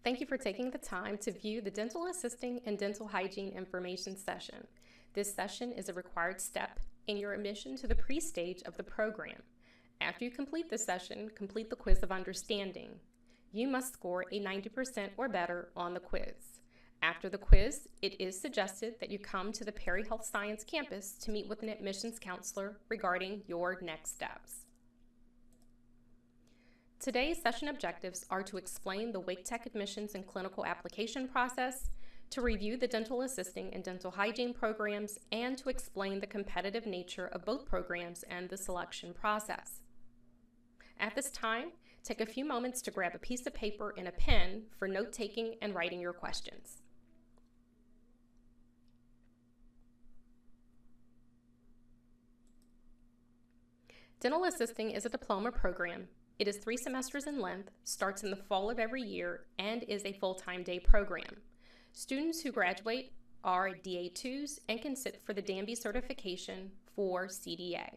Thank you for taking the time to view the Dental Assisting and Dental Hygiene Information session. This session is a required step in your admission to the pre-stage of the program. After you complete this session, complete the quiz of understanding. You must score a 90% or better on the quiz. After the quiz, it is suggested that you come to the Perry Health Science campus to meet with an admissions counselor regarding your next steps. Today's session objectives are to explain the Wake Tech admissions and clinical application process, to review the dental assisting and dental hygiene programs, and to explain the competitive nature of both programs and the selection process. At this time, take a few moments to grab a piece of paper and a pen for note-taking and writing your questions. Dental assisting is a diploma program. It is 3 semesters in length, starts in the fall of every year, and is a full-time day program. Students who graduate are DA2s and can sit for the Danby certification for CDA.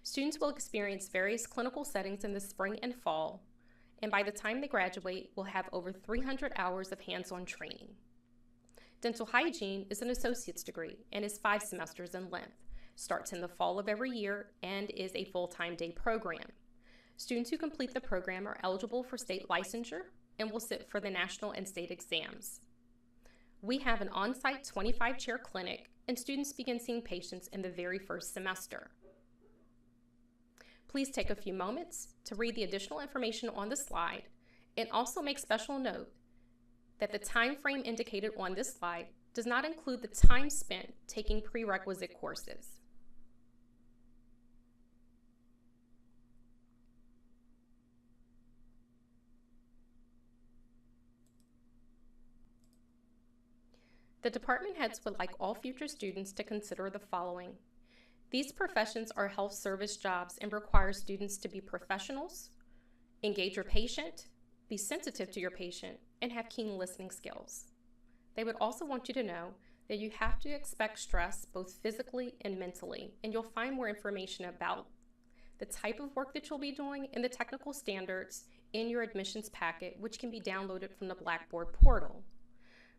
Students will experience various clinical settings in the spring and fall, and by the time they graduate, will have over 300 hours of hands-on training. Dental hygiene is an associate's degree and is 5 semesters in length, starts in the fall of every year, and is a full-time day program. Students who complete the program are eligible for state licensure and will sit for the national and state exams. We have an on-site 25-chair clinic, and students begin seeing patients in the very first semester. Please take a few moments to read the additional information on the slide, and also make special note that the time frame indicated on this slide does not include the time spent taking prerequisite courses. The department heads would like all future students to consider the following. These professions are health service jobs and require students to be professionals, engage your patient, be sensitive to your patient, and have keen listening skills. They would also want you to know that you have to expect stress both physically and mentally, and you'll find more information about the type of work that you'll be doing and the technical standards in your admissions packet, which can be downloaded from the Blackboard portal.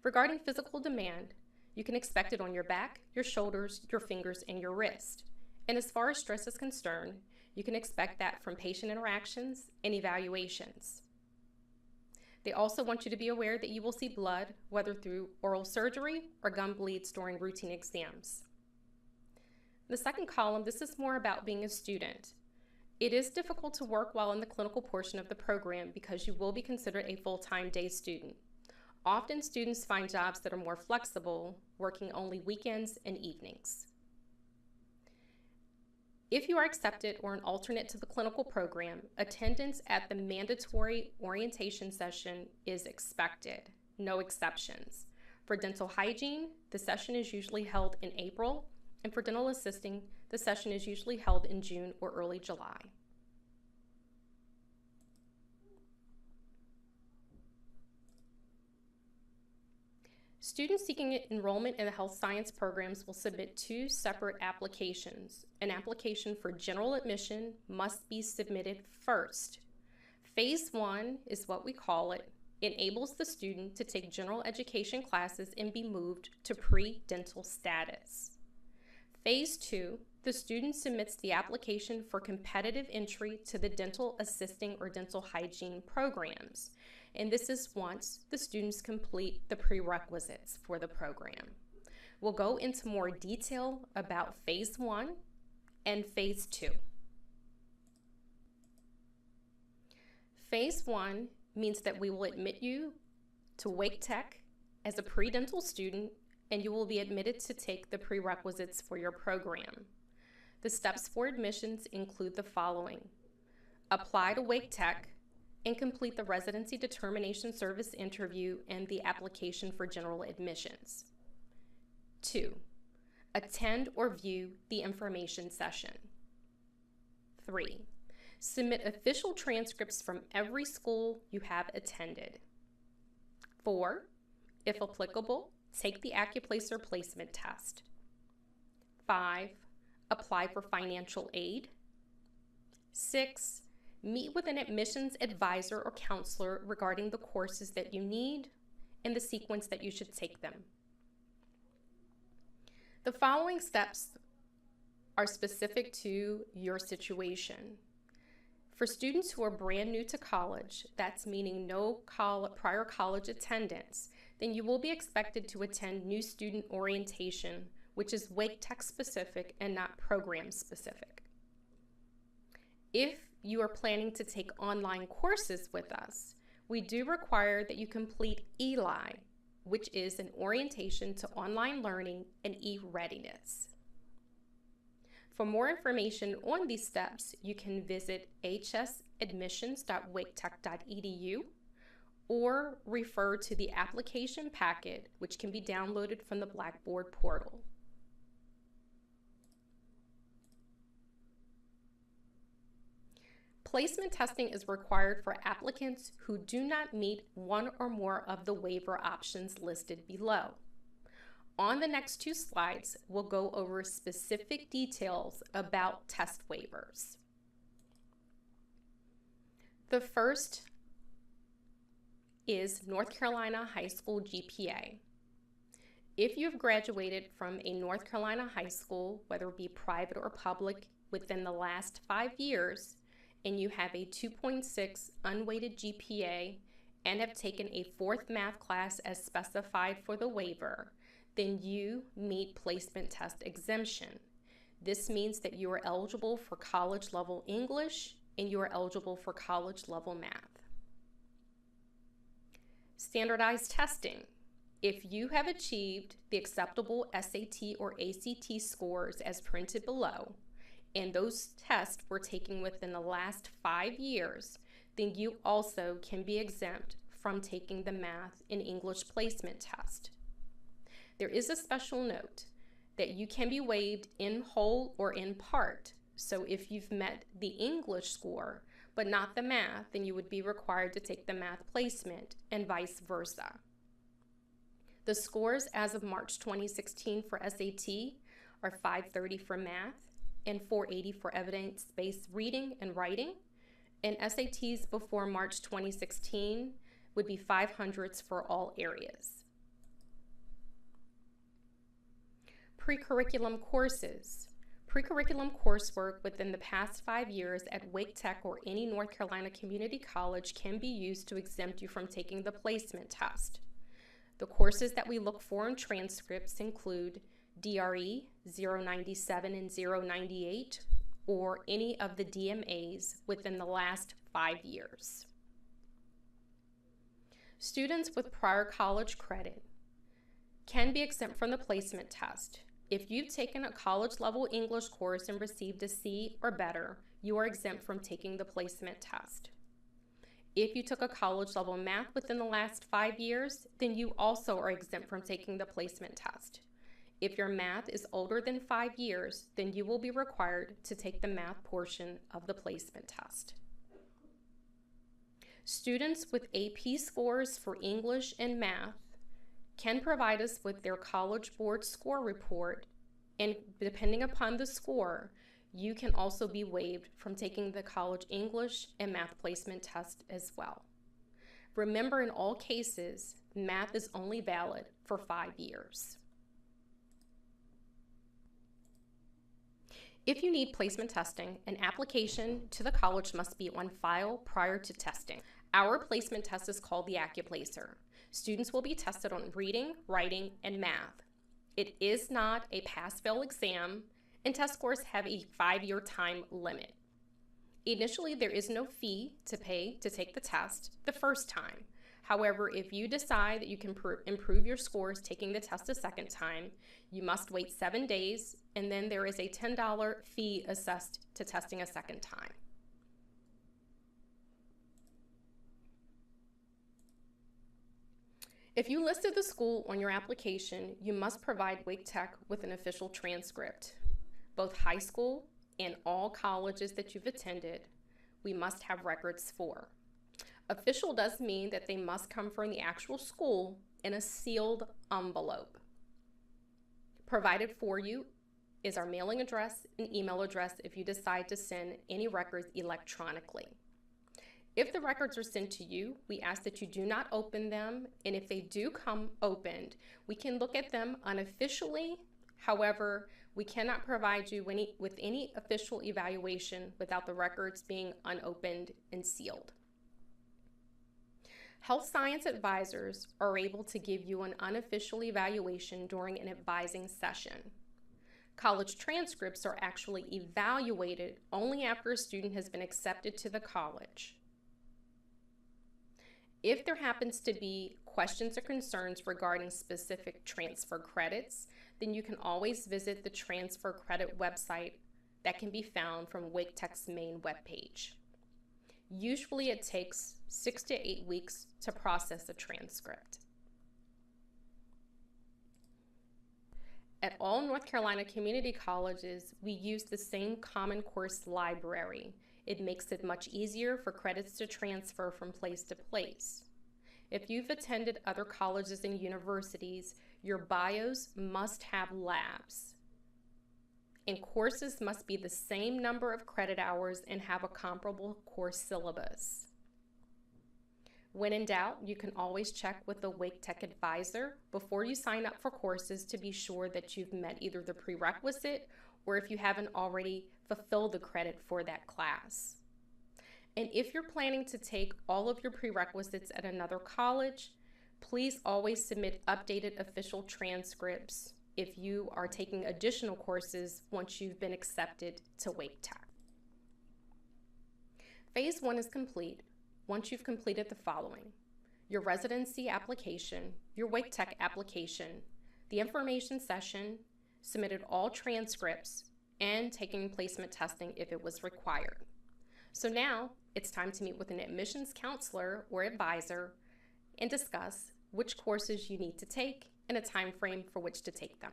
Regarding physical demand, you can expect it on your back, your shoulders, your fingers, and your wrist. And as far as stress is concerned, you can expect that from patient interactions and evaluations. They also want you to be aware that you will see blood, whether through oral surgery or gum bleeds during routine exams. The second column, this is more about being a student. It is difficult to work while in the clinical portion of the program because you will be considered a full-time day student. Often students find jobs that are more flexible, working only weekends and evenings. If you are accepted or an alternate to the clinical program, attendance at the mandatory orientation session is expected, no exceptions. For dental hygiene, the session is usually held in April, and for dental assisting, the session is usually held in June or early July. Students seeking enrollment in the health science programs will submit 2 separate applications. An application for general admission must be submitted first. Phase 1 is what we call it. It enables the student to take general education classes and be moved to pre-dental status. Phase 2, the student submits the application for competitive entry to the dental assisting or dental hygiene programs. And this is once the students complete the prerequisites for the program. We'll go into more detail about Phase 1 and Phase 2. Phase 1 means that we will admit you to Wake Tech as a pre-dental student, and you will be admitted to take the prerequisites for your program. The steps for admissions include the following. Apply to Wake Tech and complete the residency determination service interview and the application for general admissions. 2, attend or view the information session. 3, submit official transcripts from every school you have attended. 4, if applicable, take the Accuplacer placement test. 5, apply for financial aid. 6, Meet with an admissions advisor or counselor regarding the courses that you need and the sequence that you should take them. The following steps are specific to your situation. For students who are brand new to college, that's meaning no prior college attendance, then you will be expected to attend new student orientation, which is Wake Tech specific and not program specific. If you are planning to take online courses with us, we do require that you complete ELI, which is an orientation to online learning and e-readiness. For more information on these steps, you can visit hsadmissions.waketech.edu or refer to the application packet, which can be downloaded from the Blackboard portal. Placement testing is required for applicants who do not meet one or more of the waiver options listed below. On the next two slides, we'll go over specific details about test waivers. The first is North Carolina high school GPA. If you've graduated from a North Carolina high school, whether it be private or public, within the last 5 years, and you have a 2.6 unweighted GPA and have taken a 4th math class as specified for the waiver, then you meet placement test exemption. This means that you are eligible for college level English and you are eligible for college level math. Standardized testing. If you have achieved the acceptable SAT or ACT scores as printed below, and those tests were taken within the last 5 years, then you also can be exempt from taking the math and English placement test. There is a special note that you can be waived in whole or in part. So if you've met the English score but not the math, then you would be required to take the math placement and vice versa. The scores as of March 2016 for SAT are 530 for math and 480 for evidence-based reading and writing, and SATs before March 2016 would be 500s for all areas. Pre-curriculum courses. Pre-curriculum coursework within the past 5 years at Wake Tech or any North Carolina community college can be used to exempt you from taking the placement test. The courses that we look for in transcripts include DRE 097 and 098 or any of the DMAs within the last 5 years. Students with prior college credit can be exempt from the placement test. If you've taken a college level English course and received a C or better, you are exempt from taking the placement test. If you took a college level math within the last 5 years, then you also are exempt from taking the placement test. If your math is older than 5 years, then you will be required to take the math portion of the placement test. Students with AP scores for English and math can provide us with their College Board score report, and depending upon the score, you can also be waived from taking the college English and math placement test as well. Remember, in all cases, math is only valid for 5 years. If you need placement testing, an application to the college must be on file prior to testing. Our placement test is called the AccuPlacer. Students will be tested on reading, writing, and math. It is not a pass-fail exam, and test scores have a 5-year time limit. Initially, there is no fee to pay to take the test the first time. However, if you decide that you can improve your scores taking the test a second time, you must wait 7 days, and then there is a $10 fee assessed to testing a second time. If you listed the school on your application, you must provide Wake Tech with an official transcript. Both high school and all colleges that you've attended, we must have records for. Official does mean that they must come from the actual school in a sealed envelope. Provided for you is our mailing address and email address if you decide to send any records electronically. If the records are sent to you, we ask that you do not open them, and if they do come opened, we can look at them unofficially. However, we cannot provide you with any official evaluation without the records being unopened and sealed. Health science advisors are able to give you an unofficial evaluation during an advising session. College transcripts are actually evaluated only after a student has been accepted to the college. If there happens to be questions or concerns regarding specific transfer credits, then you can always visit the transfer credit website that can be found from Wake Tech's main webpage. Usually it takes 6 to 8 weeks to process a transcript. At all North Carolina community colleges, we use the same Common Course library. It makes it much easier for credits to transfer from place to place. If you've attended other colleges and universities, your bios must have labs. And courses must be the same number of credit hours and have a comparable course syllabus. When in doubt, you can always check with the Wake Tech advisor before you sign up for courses to be sure that you've met either the prerequisite or if you haven't already fulfilled the credit for that class. And if you're planning to take all of your prerequisites at another college, please always submit updated official transcripts if you are taking additional courses once you've been accepted to Wake Tech. Phase 1 is complete once you've completed the following: your residency application, your Wake Tech application, the information session, submitted all transcripts, and taking placement testing if it was required. So now it's time to meet with an admissions counselor or advisor and discuss which courses you need to take and a time frame for which to take them.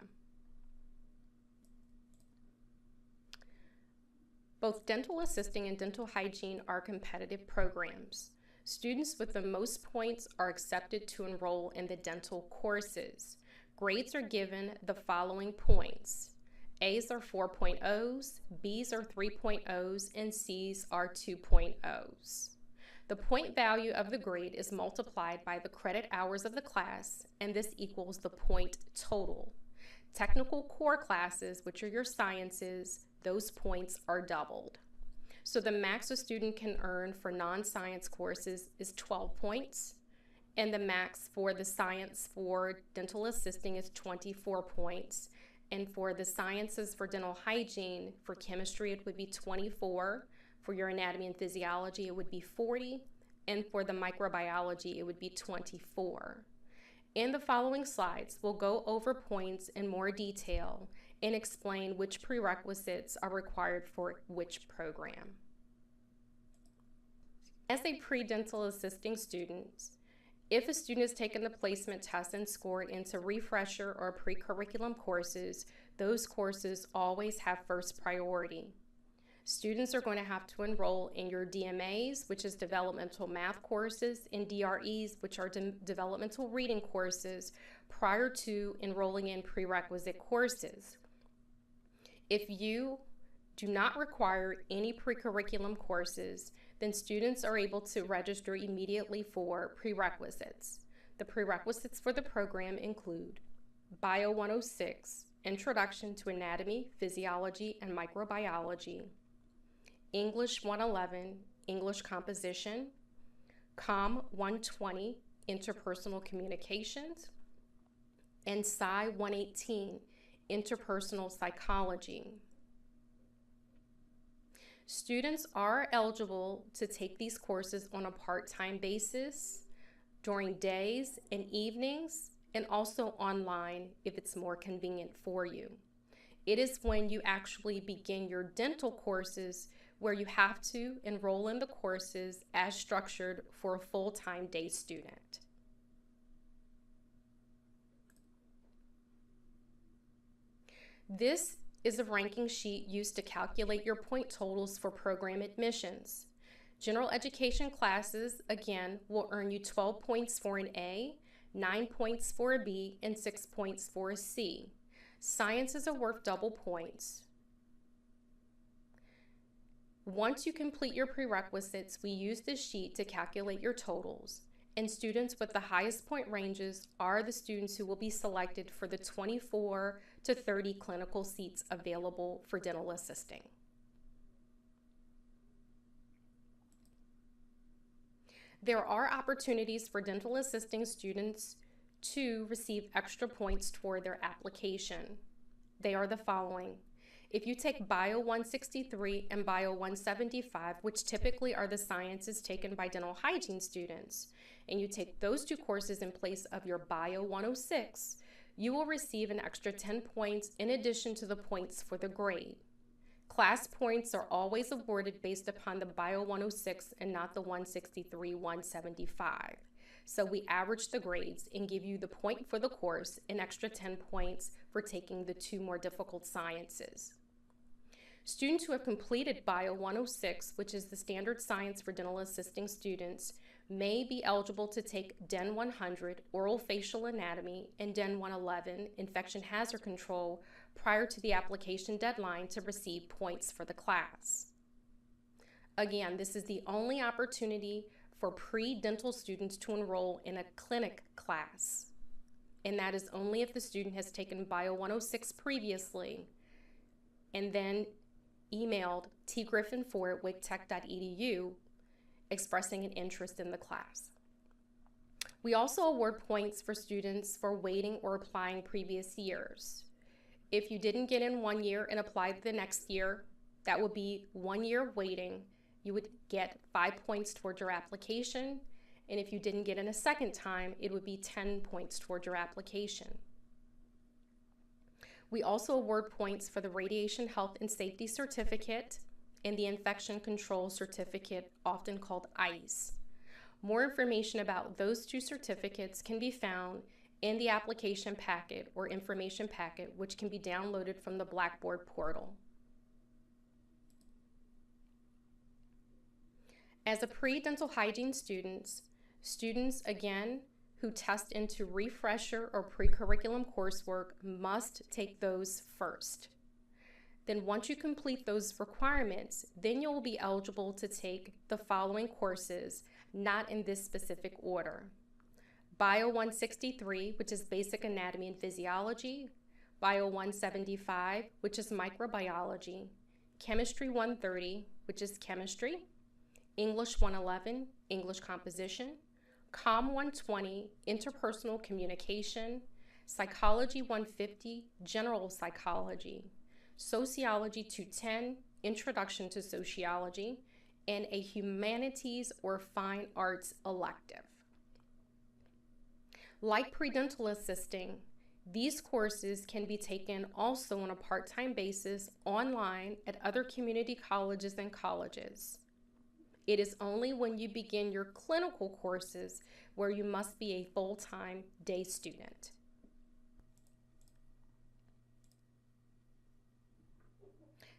Both dental assisting and dental hygiene are competitive programs. Students with the most points are accepted to enroll in the dental courses. Grades are given the following points. A's are 4.0s, B's are 3.0s, and C's are 2.0s. The point value of the grade is multiplied by the credit hours of the class, and this equals the point total. Technical core classes, which are your sciences, those points are doubled. So the max a student can earn for non-science courses is 12 points, and the max for the science for dental assisting is 24 points. And for the sciences for dental hygiene, for chemistry it would be 24, for your anatomy and physiology it would be 40, and for the microbiology it would be 24. In the following slides, we'll go over points in more detail and explain which prerequisites are required for which program. As a pre-dental assisting student, if a student has taken the placement test and scored into refresher or pre-curriculum courses, those courses always have first priority. Students are going to have to enroll in your DMAs, which is developmental math courses, and DREs, which are developmental reading courses, prior to enrolling in prerequisite courses. If you do not require any pre-curriculum courses, then students are able to register immediately for prerequisites. The prerequisites for the program include Bio 106, Introduction to Anatomy, Physiology, and Microbiology, English 111, English Composition, Com 120, Interpersonal Communications, and Sci 118, Interpersonal Psychology. Students are eligible to take these courses on a part-time basis during days and evenings, and also online if it's more convenient for you. It is when you actually begin your dental courses where you have to enroll in the courses as structured for a full-time day student. This is a ranking sheet used to calculate your point totals for program admissions. General education classes, again, will earn you 12 points for an A, 9 points for a B, and 6 points for a C. Sciences are worth double points. Once you complete your prerequisites, we use this sheet to calculate your totals, and students with the highest point ranges are the students who will be selected for the 24 to 30 clinical seats available for dental assisting. There are opportunities for dental assisting students to receive extra points toward their application. They are the following. If you take Bio 163 and Bio 175, which typically are the sciences taken by dental hygiene students, and you take those two courses in place of your Bio 106, you will receive an extra 10 points in addition to the points for the grade. Class points are always awarded based upon the Bio 106 and not the 163, 175. So we average the grades and give you the point for the course, an extra 10 points for taking the two more difficult sciences. Students who have completed Bio 106, which is the standard science for dental assisting students, may be eligible to take Den 100, oral facial anatomy, and Den 111, infection hazard control, prior to the application deadline to receive points for the class. Again, this is the only opportunity for pre-dental students to enroll in a clinic class, and that is only if the student has taken Bio 106 previously and then emailed tgriffin4@wigtech.edu expressing an interest in the class. We also award points for students for waiting or applying previous years. If you didn't get in 1 year and applied the next year, that would be 1 year waiting. You would get 5 points toward your application, and if you didn't get in a second time, it would be 10 points toward your application. We also award points for the Radiation Health and Safety Certificate and the Infection Control Certificate, often called ICE. More information about those two certificates can be found in the application packet or information packet, which can be downloaded from the Blackboard portal. As a pre-dental hygiene students again who test into refresher or pre-curriculum coursework must take those first. Then once you complete those requirements, then you'll be eligible to take the following courses, not in this specific order. Bio 163, which is basic anatomy and physiology, Bio 175, which is microbiology, Chemistry 130, which is chemistry, English 111, English composition, Com 120, interpersonal communication, Psychology 150, general psychology, Sociology 210, introduction to sociology, and a humanities or fine arts elective. Like pre-dental assisting, these courses can be taken also on a part-time basis online at other community colleges and colleges. It is only when you begin your clinical courses where you must be a full-time day student.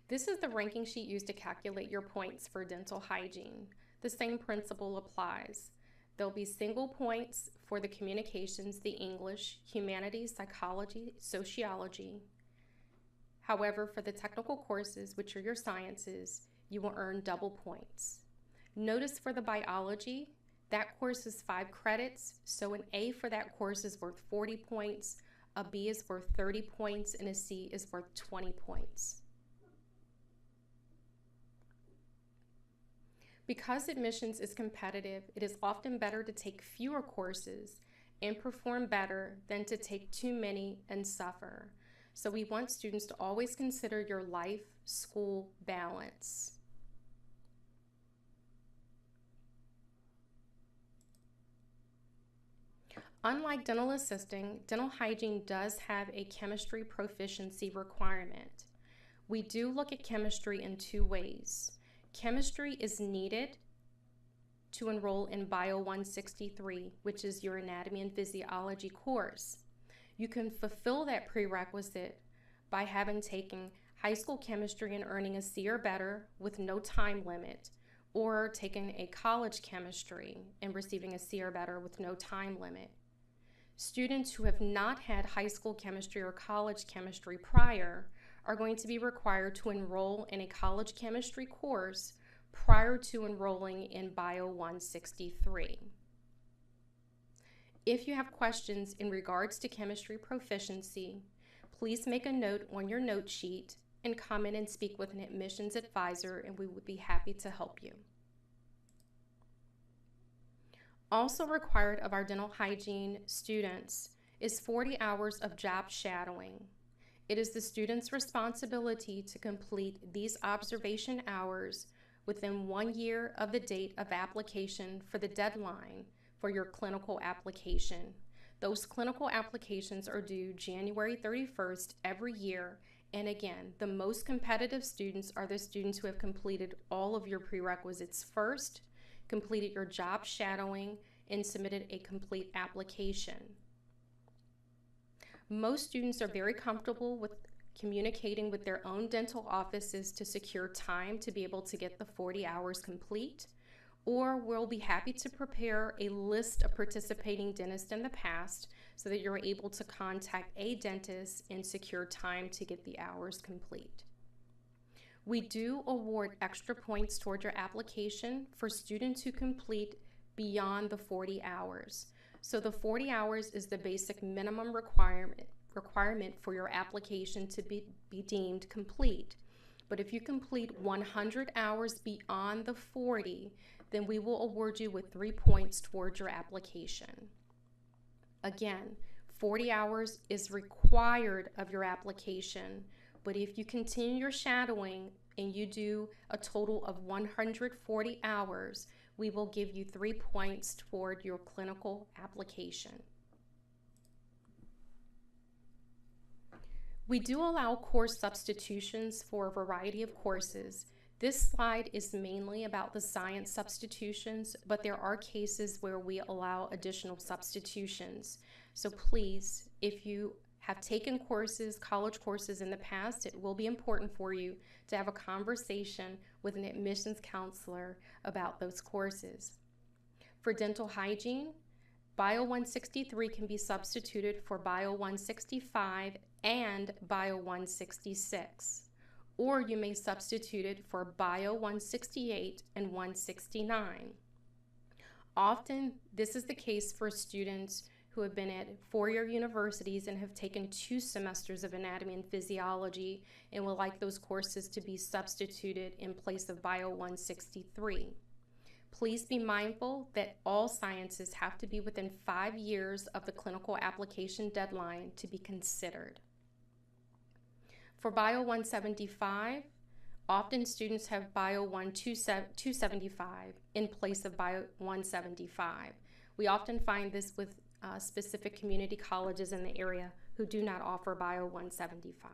This is the ranking sheet used to calculate your points for dental hygiene. The same principle applies. There'll be single points for the communications, the English, humanities, psychology, sociology. However, for the technical courses, which are your sciences, you will earn double points. Notice for the biology, that course is 5 credits, so an A for that course is worth 40 points, a B is worth 30 points, and a C is worth 20 points. Because admissions is competitive, it is often better to take fewer courses and perform better than to take too many and suffer. So we want students to always consider your life-school balance. Unlike dental assisting, dental hygiene does have a chemistry proficiency requirement. We do look at chemistry in 2 ways. Chemistry is needed to enroll in Bio 163, which is your anatomy and physiology course. You can fulfill that prerequisite by having taken high school chemistry and earning a C or better with no time limit, or taking a college chemistry and receiving a C or better with no time limit. Students who have not had high school chemistry or college chemistry prior are going to be required to enroll in a college chemistry course prior to enrolling in Bio 163. If you have questions in regards to chemistry proficiency, please make a note on your note sheet and comment and speak with an admissions advisor, and we would be happy to help you. Also required of our dental hygiene students is 40 hours of job shadowing. It is the student's responsibility to complete these observation hours within 1 year of the date of application for the deadline for your clinical application. Those clinical applications are due January 31st every year. And again, the most competitive students are the students who have completed all of your prerequisites first, completed your job shadowing, and submitted a complete application. Most students are very comfortable with communicating with their own dental offices to secure time to be able to get the 40 hours complete, or we'll be happy to prepare a list of participating dentists in the past so that you're able to contact a dentist and secure time to get the hours complete. We do award extra points toward your application for students who complete beyond the 40 hours. So the 40 hours is the basic minimum requirement for your application to be deemed complete. But if you complete 100 hours beyond the 40, then we will award you with 3 points towards your application. Again, 40 hours is required of your application, but if you continue your shadowing and you do a total of 140 hours, we will give you 3 points toward your clinical application. We do allow course substitutions for a variety of courses. This slide is mainly about the science substitutions, but there are cases where we allow additional substitutions. So please, if you have taken courses, college courses in the past, it will be important for you to have a conversation with an admissions counselor about those courses. For dental hygiene, Bio 163 can be substituted for Bio 165 and Bio 166. Or you may substitute it for Bio 168 and 169. Often, this is the case for students who have been at four-year universities and have taken 2 semesters of anatomy and physiology and would like those courses to be substituted in place of Bio 163. Please be mindful that all sciences have to be within 5 years of the clinical application deadline to be considered. For Bio 175, often students have Bio 275 in place of Bio 175. We often find this with specific community colleges in the area who do not offer Bio 175.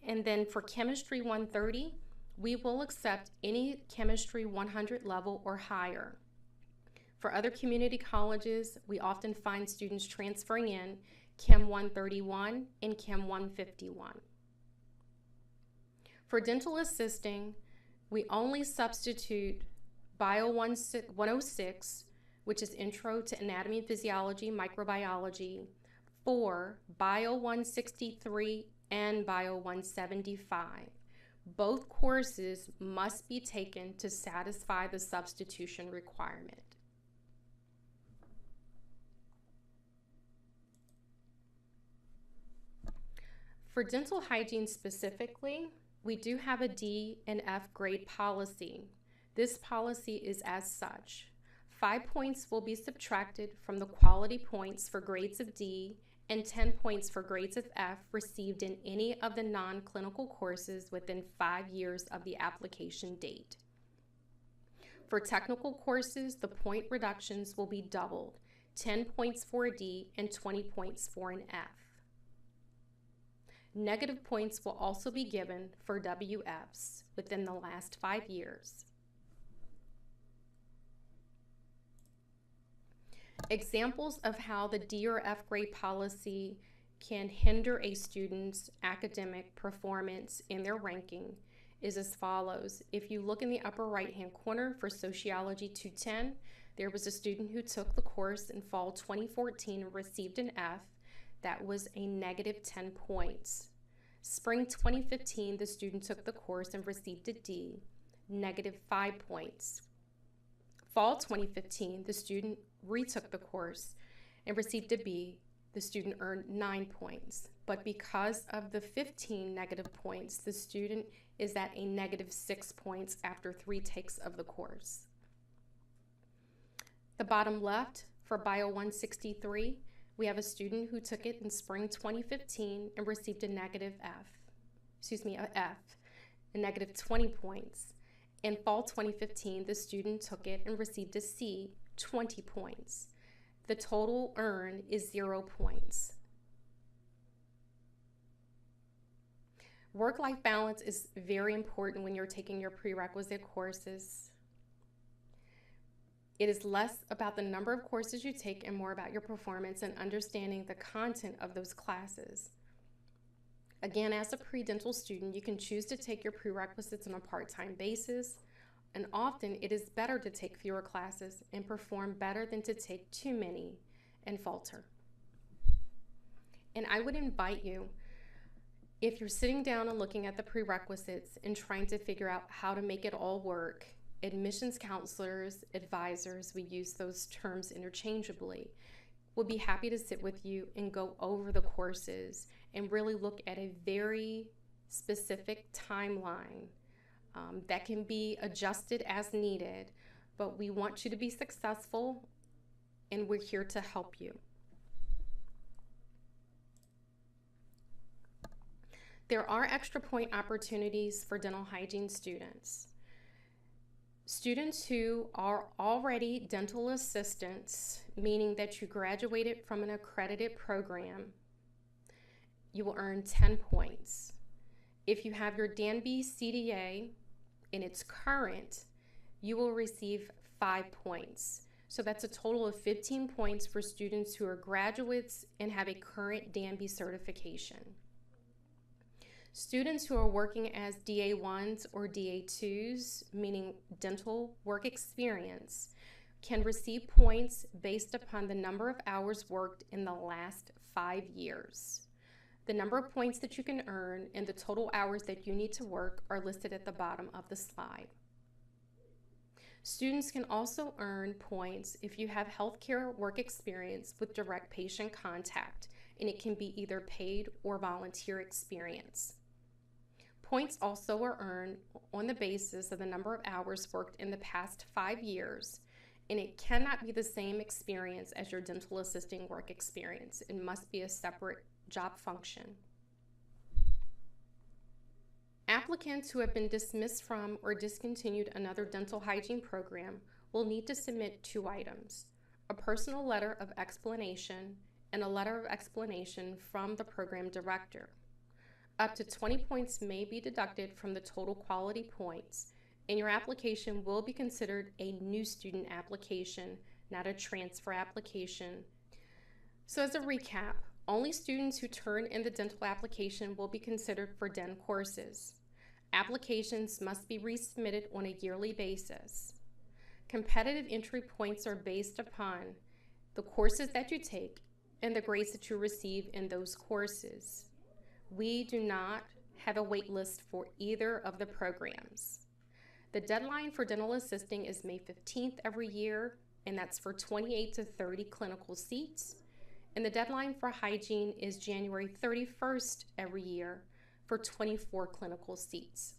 And then for Chemistry 130, we will accept any Chemistry 100 level or higher. For other community colleges, we often find students transferring in Chem 131 and Chem 151. For dental assisting, we only substitute Bio 106, which is Intro to Anatomy and Physiology, Microbiology, for Bio 163 and Bio 175. Both courses must be taken to satisfy the substitution requirement. For dental hygiene specifically, we do have a D and F grade policy. This policy is as such. 5 points will be subtracted from the quality points for grades of D and 10 points for grades of F received in any of the non-clinical courses within 5 years of the application date. For technical courses, the point reductions will be doubled, 10 points for a D and 20 points for an F. Negative points will also be given for WFs within the last 5 years. Examples of how the D or F grade policy can hinder a student's academic performance in their ranking is as follows. If you look in the upper right-hand corner for Sociology 210, there was a student who took the course in fall 2014 and received an F. That was a negative 10 points. Spring 2015, the student took the course and received a D. -5 points. Fall 2015, the student retook the course and received a B. The student earned 9 points. But because of the 15 negative points, the student is at a -6 points after 3 takes of the course. The bottom left, for Bio 163, we have a student who took it in spring 2015 and received a F, a -20 points. In fall 2015, the student took it and received a C, 20 points. The total earned is 0 points. Work-life balance is very important when you're taking your prerequisite courses. It is less about the number of courses you take and more about your performance and understanding the content of those classes. Again, as a pre-dental student, you can choose to take your prerequisites on a part-time basis, and often it is better to take fewer classes and perform better than to take too many and falter. And I would invite you, if you're sitting down and looking at the prerequisites and trying to figure out how to make it all work, admissions counselors, advisors, we use those terms interchangeably, will be happy to sit with you and go over the courses and really look at a very specific timeline that can be adjusted as needed, but we want you to be successful and we're here to help you. There are extra point opportunities for dental hygiene students. Students who are already dental assistants, meaning that you graduated from an accredited program, you will earn 10 points. If you have your Danby CDA and it's current, you will receive 5 points. So that's a total of 15 points for students who are graduates and have a current Danby certification. Students who are working as DA1s or DA2s, meaning dental work experience, can receive points based upon the number of hours worked in the last 5 years. The number of points that you can earn and the total hours that you need to work are listed at the bottom of the slide. Students can also earn points if you have healthcare work experience with direct patient contact, and it can be either paid or volunteer experience. Points also are earned on the basis of the number of hours worked in the past 5 years, and it cannot be the same experience as your dental assisting work experience. It must be a separate job function. Applicants who have been dismissed from or discontinued another dental hygiene program will need to submit 2 items: a personal letter of explanation and a letter of explanation from the program director. Up to 20 points may be deducted from the total quality points, and your application will be considered a new student application, not a transfer application. So as a recap, only students who turn in the dental application will be considered for DEN courses. Applications must be resubmitted on a yearly basis. Competitive entry points are based upon the courses that you take and the grades that you receive in those courses. We do not have a wait list for either of the programs. The deadline for dental assisting is May 15th every year, and that's for 28 to 30 clinical seats. And the deadline for hygiene is January 31st every year for 24 clinical seats.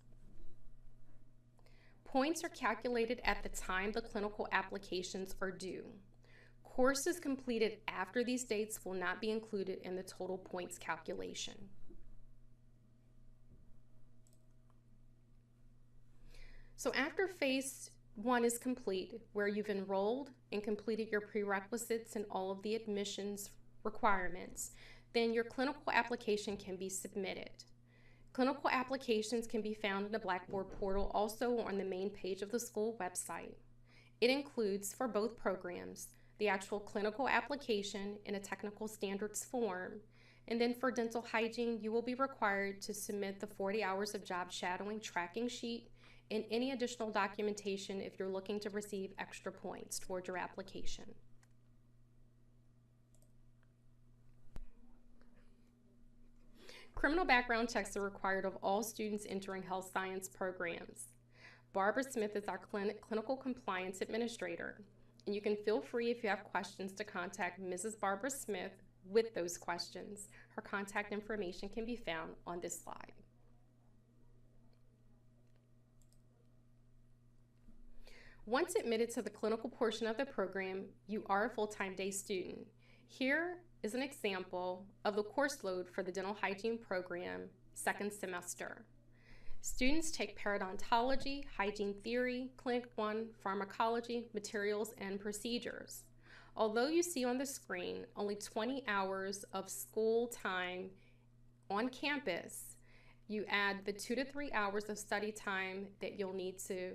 Points are calculated at the time the clinical applications are due. Courses completed after these dates will not be included in the total points calculation. So after phase 1 is complete, where you've enrolled and completed your prerequisites and all of the admissions requirements, then your clinical application can be submitted. Clinical applications can be found in the Blackboard portal, also on the main page of the school website. It includes, for both programs, the actual clinical application in a technical standards form, and then for dental hygiene, you will be required to submit the 40 hours of job shadowing tracking sheet and any additional documentation if you're looking to receive extra points toward your application. Criminal background checks are required of all students entering health science programs. Barbara Smith is our clinical compliance administrator, and you can feel free if you have questions to contact Mrs. Barbara Smith with those questions. Her contact information can be found on this slide. Once admitted to the clinical portion of the program, you are a full-time day student. Here is an example of the course load for the dental hygiene program second semester. Students take periodontology, hygiene theory, clinic 1, pharmacology, materials, and procedures. Although you see on the screen only 20 hours of school time on campus, you add the 2 to 3 hours of study time that you'll need to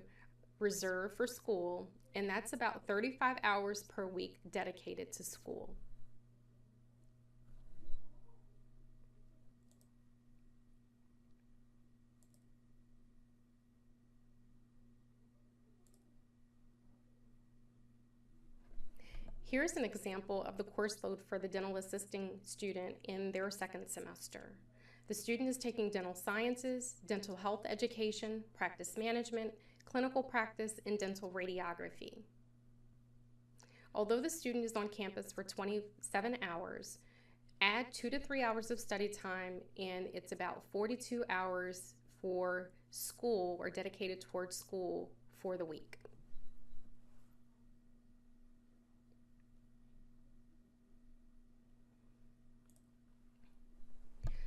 reserve for school, and that's about 35 hours per week dedicated to school. Here's an example of the course load for the dental assisting student in their second semester. The student is taking dental sciences, dental health education, practice management, clinical practice, and dental radiography. Although the student is on campus for 27 hours, add 2 to 3 hours of study time, and it's about 42 hours for school or dedicated towards school for the week.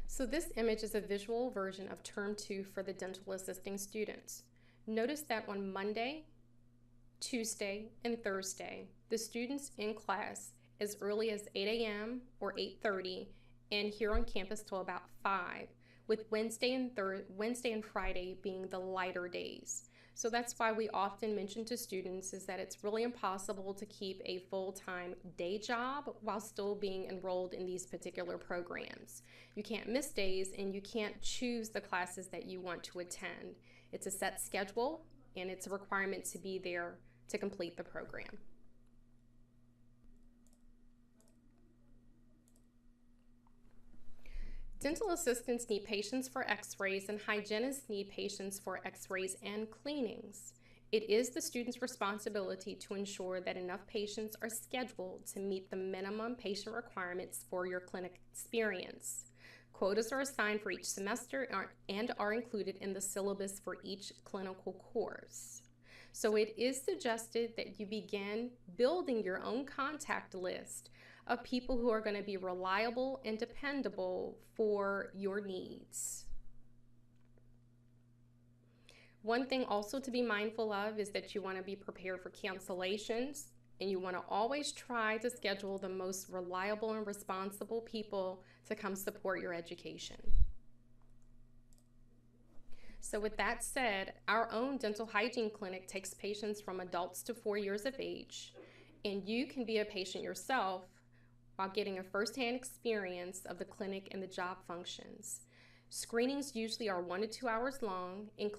So this image is a visual version of Term 2 for the dental assisting students. Notice that on Monday, Tuesday, and Thursday, the students in class as early as 8 a.m. or 8:30 and here on campus till about 5, with Wednesday and Friday being the lighter days. So that's why we often mention to students is that it's really impossible to keep a full-time day job while still being enrolled in these particular programs. You can't miss days and you can't choose the classes that you want to attend. It's a set schedule and it's a requirement to be there to complete the program. Dental assistants need patients for x-rays and hygienists need patients for x-rays and cleanings. It is the student's responsibility to ensure that enough patients are scheduled to meet the minimum patient requirements for your clinic experience. Quotas are assigned for each semester and are included in the syllabus for each clinical course. So it is suggested that you begin building your own contact list of people who are going to be reliable and dependable for your needs. One thing also to be mindful of is that you want to be prepared for cancellations, and you want to always try to schedule the most reliable and responsible people to come support your education. So with that said, our own dental hygiene clinic takes patients from adults to 4 years of age, and you can be a patient yourself while getting a firsthand experience of the clinic and the job functions. Screenings usually are 1 to 2 hours long, and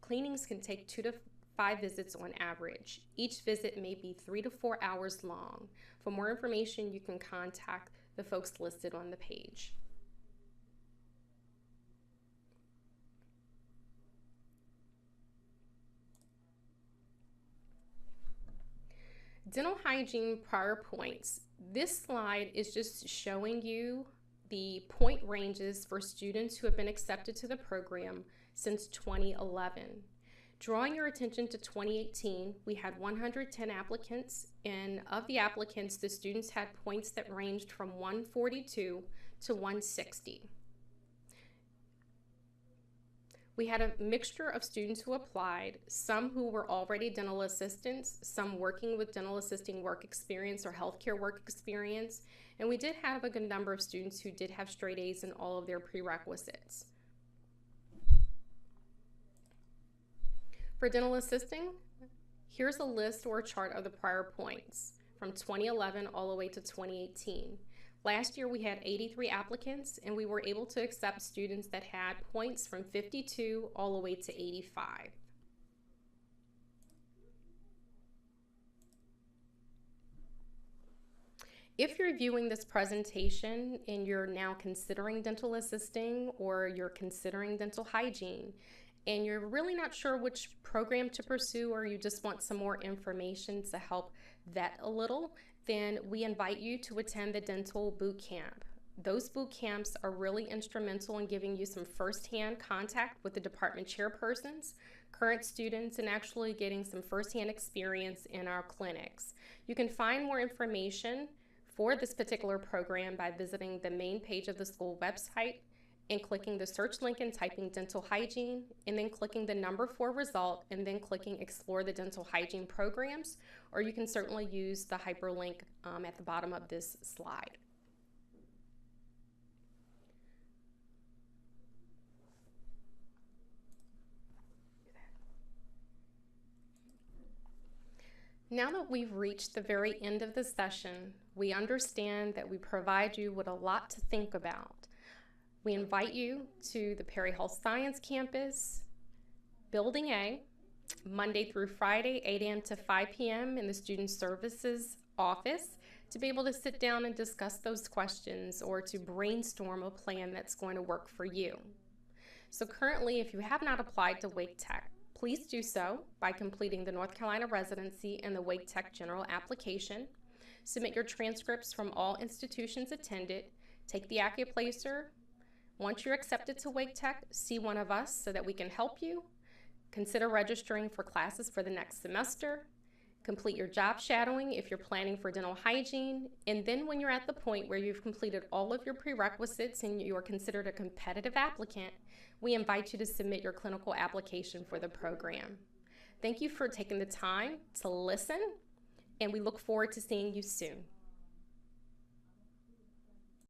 cleanings can take 2 to 5 visits on average. Each visit may be 3 to 4 hours long. For more information, you can contact the folks listed on the page. Dental hygiene prior points. This slide is just showing you the point ranges for students who have been accepted to the program since 2011. Drawing your attention to 2018, we had 110 applicants, and of the applicants, the students had points that ranged from 142 to 160. We had a mixture of students who applied, some who were already dental assistants, some working with dental assisting work experience or healthcare work experience, and we did have a good number of students who did have straight A's in all of their prerequisites. For dental assisting, here's a list or a chart of the prior points from 2011 all the way to 2018. Last year we had 83 applicants, and we were able to accept students that had points from 52 all the way to 85. If you're viewing this presentation and you're now considering dental assisting or you're considering dental hygiene, and you're really not sure which program to pursue, or you just want some more information to help vet a little, then we invite you to attend the dental boot camp. Those boot camps are really instrumental in giving you some firsthand contact with the department chairpersons, current students, and actually getting some firsthand experience in our clinics. You can find more information for this particular program by visiting the main page of the school website and clicking the search link and typing dental hygiene, and then clicking the number 4 result, and then clicking explore the dental hygiene programs, or you can certainly use the hyperlink at the bottom of this slide. Now that we've reached the very end of the session, we understand that we provide you with a lot to think about. We invite you to the Perry Health Science Campus, Building A, Monday through Friday, 8 a.m. to 5 p.m. in the Student Services office to be able to sit down and discuss those questions or to brainstorm a plan that's going to work for you. So currently, if you have not applied to Wake Tech, please do so by completing the North Carolina residency and the Wake Tech general application. Submit your transcripts from all institutions attended. Take the AccuPlacer. Once you're accepted to Wake Tech, see one of us so that we can help you. Consider registering for classes for the next semester. Complete your job shadowing if you're planning for dental hygiene. And then when you're at the point where you've completed all of your prerequisites and you are considered a competitive applicant, we invite you to submit your clinical application for the program. Thank you for taking the time to listen, and we look forward to seeing you soon.